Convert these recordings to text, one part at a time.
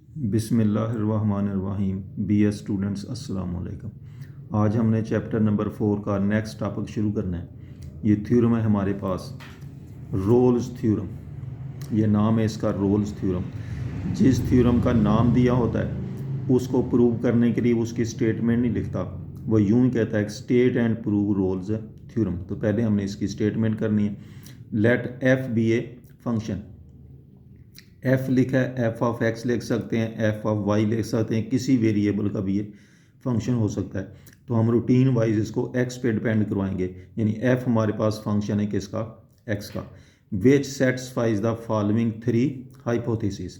बिस्मिल्लाहिर्रहमानिर्रहीम। BS students अस्सलाम वालेकुम। आज हमने चैप्टर नंबर 4 का नेक्स्ट टॉपिक शुरू करना है। ये थ्योरम है हमारे पास, रोल्स थ्योरम। ये नाम है इसका, रोल्स थ्योरम। जिस थ्योरम का नाम दिया होता है उसको प्रूव करने के लिए उसकी स्टेटमेंट नहीं लिखता, वो यूं ही कहता है state and prove Rolle's theorem. तो पहले हमने इसकी स्टेटमेंट करनी है। Let F be a function. F लिखा है, एफ ऑफ एक्स लिख सकते हैं, एफ ऑफ वाई लिख सकते हैं, किसी वेरिएबल का भी ये फंक्शन हो सकता है। तो हम रूटीन वाइज इसको एक्स पे डिपेंड करवाएंगे, यानी एफ हमारे पास फंक्शन है किसका, एक्स का। विच सेटिस्फाइज द फॉलोइंग 3 हाइपोथेसिस।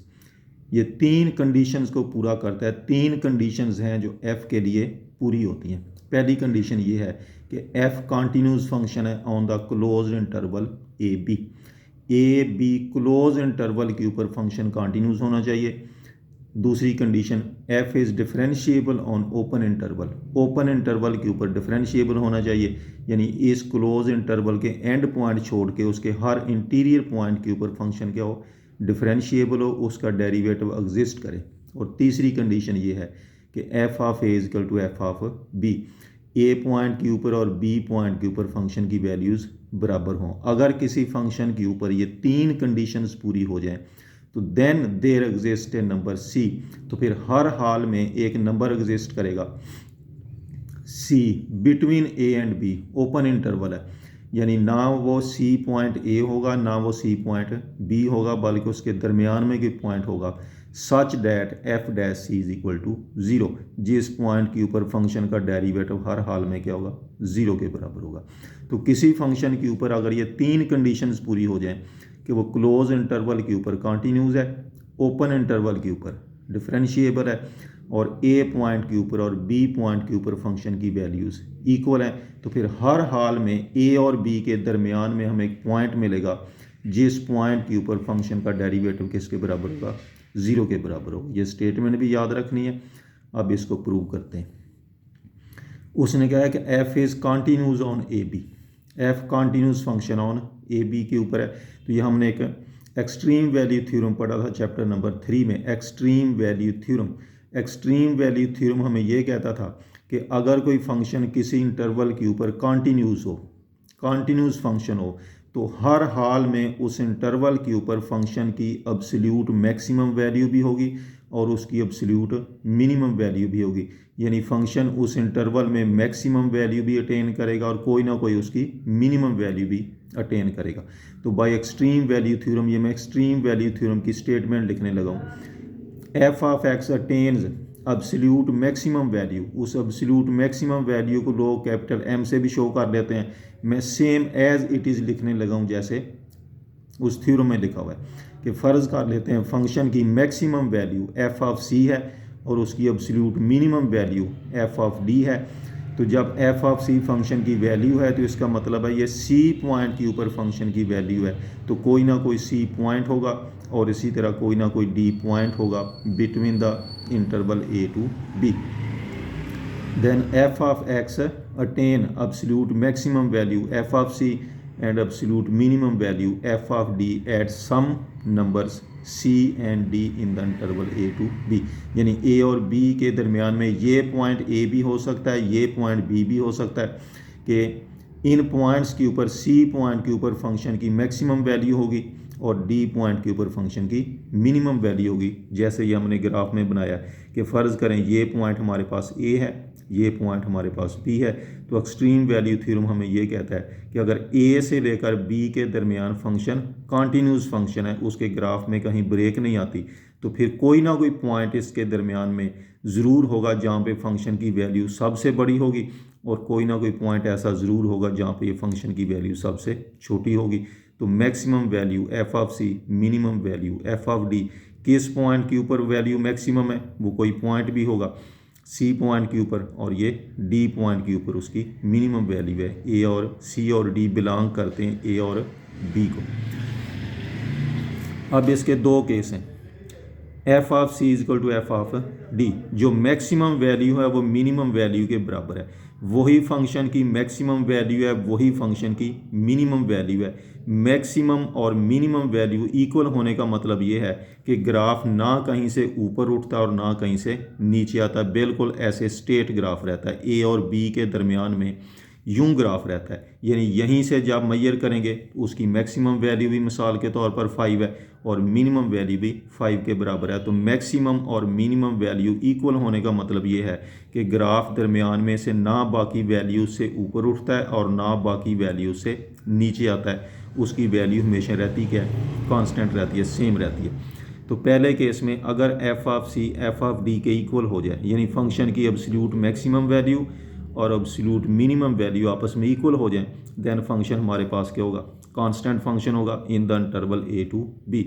ये 3 कंडीशंस को पूरा करता है। 3 कंडीशंस हैं जो एफ के लिए पूरी होती हैं। पहली कंडीशन ये है कि एफ कॉन्टीन्यूस फंक्शन है on the closed interval A be close interval के ऊपर फंक्शन कॉन्टीन्यूस होना चाहिए। दूसरी condition, F is differentiable on open interval. Open interval के ऊपर डिफरेंशिएबल होना चाहिए, यानी इस क्लोज इंटरवल के एंड पॉइंट छोड़ के उसके हर इंटीरियर पॉइंट के ऊपर फंक्शन क्या हो, डिफरेंशिएबल हो, उसका डेरिवेटिव एग्जिस्ट करे। और तीसरी कंडीशन ये है कि F of A equal to F of B. A point के ऊपर और बी पॉइंट के ऊपर फंक्शन की वैल्यूज़ बराबर हों। अगर किसी फंक्शन के ऊपर ये 3 कंडीशंस पूरी हो जाएं तो then there exist a number C. तो फिर हर हाल में एक नंबर एग्जिस्ट करेगा C between A and B. Open interval है, यानी ना वो सी पॉइंट ए होगा ना वो सी पॉइंट बी होगा, बल्कि उसके दरमियान में कोई पॉइंट होगा। Such that F dash C is equal to 0, जिस पॉइंट के ऊपर फंक्शन का डेरिवेटिव हर हाल में क्या होगा, 0 के बराबर होगा। तो किसी फंक्शन के ऊपर अगर ये 3 कंडीशंस पूरी हो जाएं कि वो क्लोज इंटरवल के ऊपर कॉन्टीन्यूस है, ओपन इंटरवल के ऊपर डिफरेंशिएबल है, और ए पॉइंट के ऊपर और बी पॉइंट के ऊपर फंक्शन की वैल्यूज़ इक्वल हैं, तो फिर हर हाल में ए और बी के दरमियान में हमें एक पॉइंट मिलेगा जिस पॉइंट के ऊपर फंक्शन का डेरिवेटिव किसके बराबर होगा, 0 के बराबर होगा। ये स्टेटमेंट भी याद रखनी है। अब इसको प्रूव करते हैं। उसने कहा है कि F is continuous on A B. F continuous function on A B के ऊपर है। तो ये हमने एक एक्सट्रीम वैल्यू थ्योरम पढ़ा था चैप्टर नंबर 3 में, extreme value theorem. Extreme value theorem हमें ये कहता था कि अगर कोई फंक्शन किसी इंटरवल के ऊपर कॉन्टीन्यूस हो, कॉन्टीन्यूस फंक्शन हो, तो हर हाल में उस इंटरवल के ऊपर फंक्शन की अब्सोल्यूट मैक्सिमम वैल्यू भी होगी और उसकी अब्सोल्यूट मिनिमम वैल्यू भी होगी। यानी फंक्शन उस इंटरवल में मैक्सिमम वैल्यू भी अटेन करेगा और कोई ना कोई उसकी मिनिमम वैल्यू भी अटेन करेगा। तो बाय एक्सट्रीम वैल्यू थ्योरम, ये मैं एक्सट्रीम वैल्यू थ्योरम की स्टेटमेंट लिखने लगा हूँ। F of x attains absolute maximum value. उस अब्सोल्यूट मैक्सिमम वैल्यू को लोग कैपिटल एम से भी शो कर देते हैं। मैं सेम एज इट इज़ लिखने लगा हूँ जैसे उस थ्योरम में लिखा हुआ है कि फ़र्ज़ कर लेते हैं फंक्शन की मैक्सिमम वैल्यू एफ ऑफ सी है और उसकी absolute minimum value F of D है। तो जब एफ ऑफ सी फंक्शन की वैल्यू है तो इसका मतलब है ये सी पॉइंट के ऊपर फंक्शन की वैल्यू है, तो कोई ना कोई सी पॉइंट होगा और इसी तरह कोई ना कोई डी पॉइंट होगा between the interval A to B. Then F of X attain absolute maximum value F of C and absolute minimum value f of d at some numbers c and d in the interval a to b। यानी a और b के दरमियान में ये point a भी हो सकता है, ये पॉइंट b भी हो सकता है कि इन पॉइंट्स के ऊपर c पॉइंट के ऊपर फंक्शन की मैक्सिमम वैल्यू होगी और d पॉइंट के ऊपर फंक्शन की मिनिमम वैल्यू होगी। जैसे ये हमने ग्राफ में बनाया कि फ़र्ज़ करें ये पॉइंट हमारे पास a है, ये पॉइंट हमारे पास b है। तो एक्सट्रीम वैल्यू थ्योरम हमें ये कहता है कि अगर a से लेकर b के दरमियान फंक्शन कॉन्टीन्यूस फंक्शन है, उसके ग्राफ में कहीं ब्रेक नहीं आती, तो फिर कोई ना कोई पॉइंट इसके दरमियान में ज़रूर होगा जहाँ पे फंक्शन की वैल्यू सबसे बड़ी होगी और कोई ना कोई पॉइंट ऐसा ज़रूर होगा जहाँ पे ये फंक्शन की वैल्यू सबसे छोटी होगी। तो maximum value F of C, minimum value F of D, किस पॉइंट के ऊपर वैल्यू मैक्सिमम है, वो कोई पॉइंट भी होगा सी पॉइंट के ऊपर, और ये डी पॉइंट के ऊपर उसकी मिनिमम वैल्यू है। ए और सी और डी बिलोंग करते हैं ए और बी को। अब इसके 2 केस हैं। F of C is equal to F of D. जो मैक्सिमम वैल्यू है वो मिनिमम वैल्यू के बराबर है, वही फंक्शन की मैक्सिमम वैल्यू है, वही फंक्शन की मिनिमम वैल्यू है। मैक्सिमम और मिनिमम वैल्यू इक्वल होने का मतलब ये है कि ग्राफ ना कहीं से ऊपर उठता और ना कहीं से नीचे आता, बिल्कुल ऐसे स्ट्रेट ग्राफ रहता है। ए और बी के दरमियान में यूं ग्राफ रहता है, यानी यहीं से जब मैयर करेंगे उसकी मैक्सिमम वैल्यू भी मिसाल के तौर पर 5 है और मिनिमम वैल्यू भी 5 के बराबर है। तो मैक्सिमम और मिनिमम वैल्यू इक्वल होने का मतलब ये है कि ग्राफ दरमियान में से ना बाकी वैल्यू से ऊपर उठता है और ना बाकी वैल्यू से नीचे आता है, उसकी वैल्यू हमेशा रहती क्या है, कांस्टेंट रहती है, सेम रहती है। तो पहले केस में अगर F of C F of D के इक्वल हो जाए, यानी फंक्शन की एब्सोल्यूट मैक्सिमम वैल्यू और एब्सोल्यूट मिनिमम वैल्यू आपस में इक्वल हो जाए, देन फंक्शन हमारे पास क्या होगा, कांस्टेंट फंक्शन होगा in the interval A to B.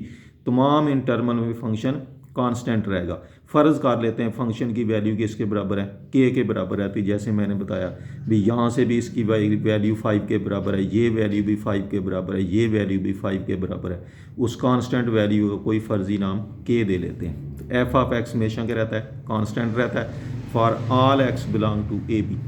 तमाम इंटरवल में फंक्शन कांस्टेंट रहेगा। फ़र्ज़ कर लेते हैं फंक्शन की वैल्यू किसके बराबर है, के बराबर रहती है। जैसे मैंने बताया भी यहाँ से भी इसकी वैल्यू 5 के बराबर है, ये वैल्यू भी 5 के बराबर है, ये वैल्यू भी 5 के बराबर है। उस कांस्टेंट वैल्यू का कोई फर्जी नाम के दे लेते हैं। तो एफ ऑफ एक्स हमेशा क्या रहता है, कांस्टेंट रहता है for all X belong to A B.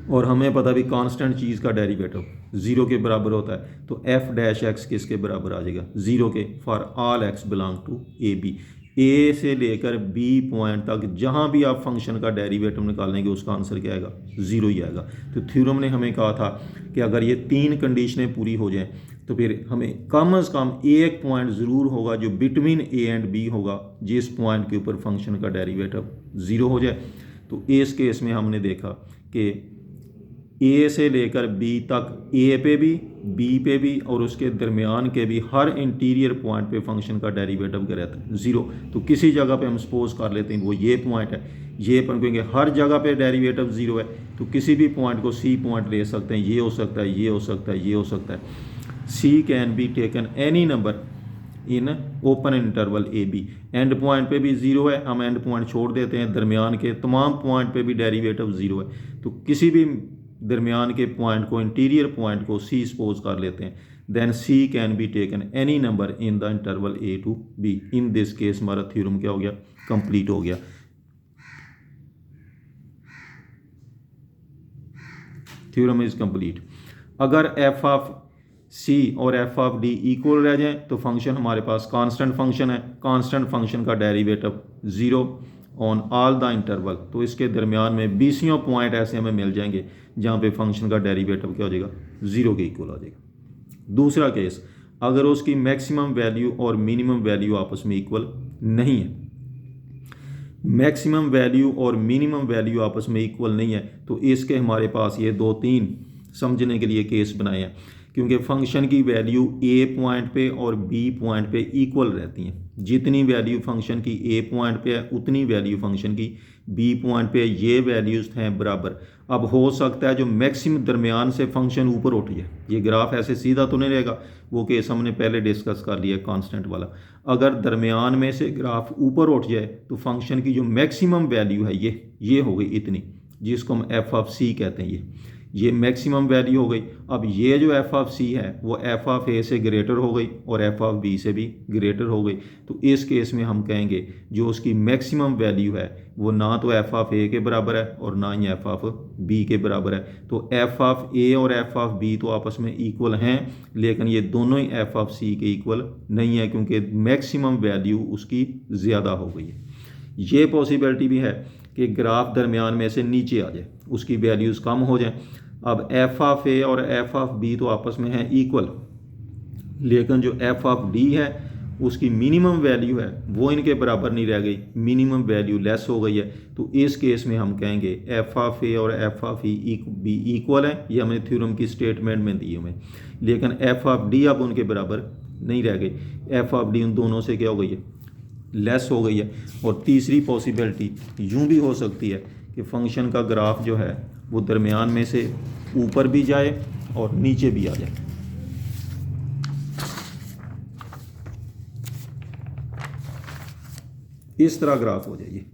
और हमें पता भी कांस्टेंट चीज़ का डेरिवेटिव 0 के बराबर होता है, तो एफ डैश एक्स किसके बराबर आ जाएगा, 0 के, for all X belong to A B. A से लेकर बी पॉइंट तक जहाँ भी आप फंक्शन का डेरिवेटिव निकालेंगे उसका आंसर क्या आएगा, 0 ही आएगा। तो थ्योरम ने हमें कहा था कि अगर ये 3 कंडीशनें पूरी हो जाएं तो फिर हमें कम से कम एक पॉइंट ज़रूर होगा जो बिटवीन ए एंड बी होगा, जिस पॉइंट के ऊपर फंक्शन का डेरिवेटिव 0 हो जाए। तो इस केस में हमने देखा कि ए से लेकर बी तक, ए पे भी, बी पे भी और उसके दरमियान के भी हर इंटीरियर पॉइंट पे फंक्शन का डेरिवेटिव क्या रहता है, 0। तो किसी जगह पे हम सपोज कर लेते हैं वो ये पॉइंट है, ये पर कहेंगे हर जगह पे डेरिवेटिव 0 है, तो किसी भी पॉइंट को सी पॉइंट ले सकते हैं, ये हो सकता है, ये हो सकता है, ये हो सकता है। C can be taken any number in open interval A B. End point पे भी 0 है, हम एंड पॉइंट छोड़ देते हैं, दरमियान के तमाम पॉइंट पे भी डेरिवेटिव 0 है। तो किसी भी दरमियान के पॉइंट को, इंटीरियर पॉइंट को सी सपोज कर लेते हैं, then C can be taken any number in the interval A to B. In this case हमारा थ्योरम क्या हो गया, कंप्लीट हो गया। Theorem is complete. अगर एफ ऑफ सी और एफ ऑफ डी इक्वल रह जाएं तो फंक्शन हमारे पास कांस्टेंट फंक्शन है, कांस्टेंट फंक्शन का derivative 0 on all the interval. तो इसके दरमियान में 20 पॉइंट ऐसे हमें मिल जाएंगे जहाँ पे फंक्शन का डेरिवेटिव क्या हो जाएगा, 0 के इक्वल आ जाएगा। दूसरा केस, अगर उसकी मैक्सिमम वैल्यू और मिनिमम वैल्यू आपस में इक्वल नहीं है, मैक्सिमम वैल्यू और मिनिमम वैल्यू आपस में इक्वल नहीं है, तो इसके हमारे पास ये 2-3 समझने के लिए केस बनाए हैं। क्योंकि फंक्शन की वैल्यू ए पॉइंट पे और बी पॉइंट पे इक्वल रहती हैं। जितनी वैल्यू फंक्शन की ए पॉइंट पे है उतनी वैल्यू फंक्शन की बी पॉइंट पे, ये वैल्यूज़ हैं बराबर। अब हो सकता है जो मैक्सिमम दरमियान से फंक्शन ऊपर उठ जाए, ये ग्राफ ऐसे सीधा तो नहीं रहेगा, वो केस हमने पहले डिस्कस कर लिया कांस्टेंट वाला। अगर दरमियान में से ग्राफ ऊपर उठ जाए तो फंक्शन की जो मैक्सिमम वैल्यू है ये हो गई इतनी, जिसको हम एफ ऑफ सी कहते हैं, ये मैक्सिमम वैल्यू हो गई। अब ये जो एफ ऑफ सी है वो एफ ऑफ ए से ग्रेटर हो गई और एफ ऑफ बी से भी ग्रेटर हो गई। तो इस केस में हम कहेंगे जो उसकी मैक्सिमम वैल्यू है वो ना तो एफ ऑफ ए के बराबर है और ना ही एफ ऑफ बी के बराबर है। तो एफ ऑफ ए और एफ ऑफ बी तो आपस में इक्वल हैं, लेकिन ये दोनों ही एफ ऑफ सी के इक्वल नहीं है क्योंकि मैक्सिमम वैल्यू उसकी ज़्यादा हो गई है। ये पॉसिबिलिटी भी है कि ग्राफ दरमियान में से नीचे आ जाए, उसकी वैल्यूज़ कम हो जाए। अब एफ ऑफ ए और एफ ऑफ बी तो आपस में है इक्वल, लेकिन जो एफ ऑफ डी है उसकी मिनिमम वैल्यू है वो इनके बराबर नहीं रह गई, मिनिमम वैल्यू लेस हो गई है। तो इस केस में हम कहेंगे एफ ऑफ ए और एफ ऑफ बी इक्वल है, ये हमने थ्योरम की स्टेटमेंट में दी हमें, लेकिन एफ ऑफ डी अब उनके बराबर नहीं रह गई, एफ ऑफ डी उन दोनों से क्या हो गई है, लेस हो गई है। और तीसरी पॉसिबिलिटी यूं भी हो सकती है कि फंक्शन का ग्राफ जो है वो दरमियान में से ऊपर भी जाए और नीचे भी आ जाए। इस तरह ग्राफ हो जाए,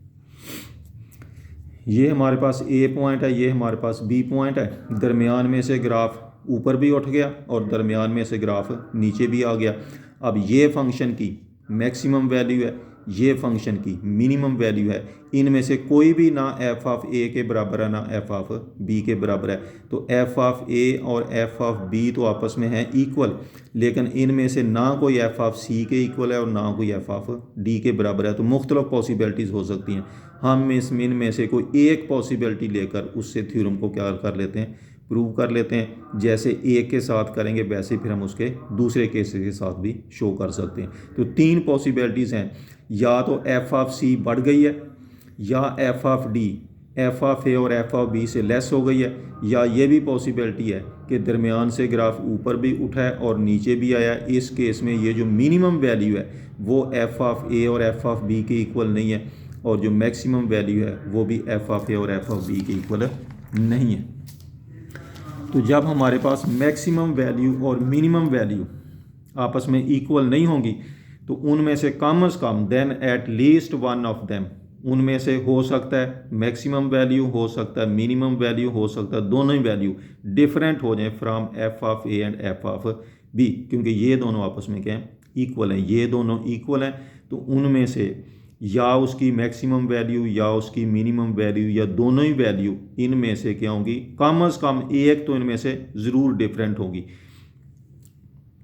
ये हमारे पास ए पॉइंट है, ये हमारे पास बी पॉइंट है, दरमियान में से ग्राफ ऊपर भी उठ गया और दरमियान में से ग्राफ नीचे भी आ गया। अब ये फंक्शन की मैक्सिमम वैल्यू है, ये फंक्शन की मिनिमम वैल्यू है, इनमें से कोई भी ना एफ ऑफ ए के बराबर है ना एफ ऑफ बी के बराबर है, तो एफ ऑफ ए और एफ ऑफ बी तो आपस में है इक्वल, लेकिन इनमें से ना कोई एफ ऑफ सी के इक्वल है और ना कोई एफ ऑफ डी के बराबर है। तो मुख्तलिफ पॉसिबिलिटीज़ हो सकती हैं, हम इनमें से कोई एक पॉसिबिलिटी लेकर उससे थ्योरम को क्या कर लेते हैं, प्रूव कर लेते हैं। जैसे एक के साथ करेंगे वैसे फिर हम उसके दूसरे केस के साथ भी शो कर सकते हैं। तो 3 पॉसिबिलिटीज़ हैं, या तो एफ ऑफ सी बढ़ गई है, या F of D F of A और एफ ऑफ बी से लेस हो गई है, या ये भी पॉसिबिलिटी है कि दरमियान से ग्राफ ऊपर भी उठा है और नीचे भी आया है। इस केस में ये जो मिनिमम वैल्यू है वो एफ ऑफ ए और एफ ऑफ बी के इक्वल नहीं है, और जो मैक्सिमम वैल्यू है वो भी एफ ऑफ ए और एफ ऑफ बी के इक्वल नहीं है। तो जब हमारे पास मैक्सिमम वैल्यू और मिनिमम वैल्यू आपस में इक्वल नहीं होंगी, तो उनमें से कम अज़ कम then at least one of them, उनमें से हो सकता है मैक्सिमम वैल्यू, हो सकता है मिनिमम वैल्यू, हो सकता है दोनों ही वैल्यू डिफरेंट हो जाए from F of A and F of B, क्योंकि ये दोनों आपस में क्या है, इक्वल हैं, ये दोनों इक्वल हैं। तो उनमें से या उसकी मैक्सिमम वैल्यू या उसकी मिनिमम वैल्यू या दोनों ही वैल्यू इनमें से क्या होंगी, कम अज़ कम एक तो इनमें से ज़रूर डिफरेंट होगी।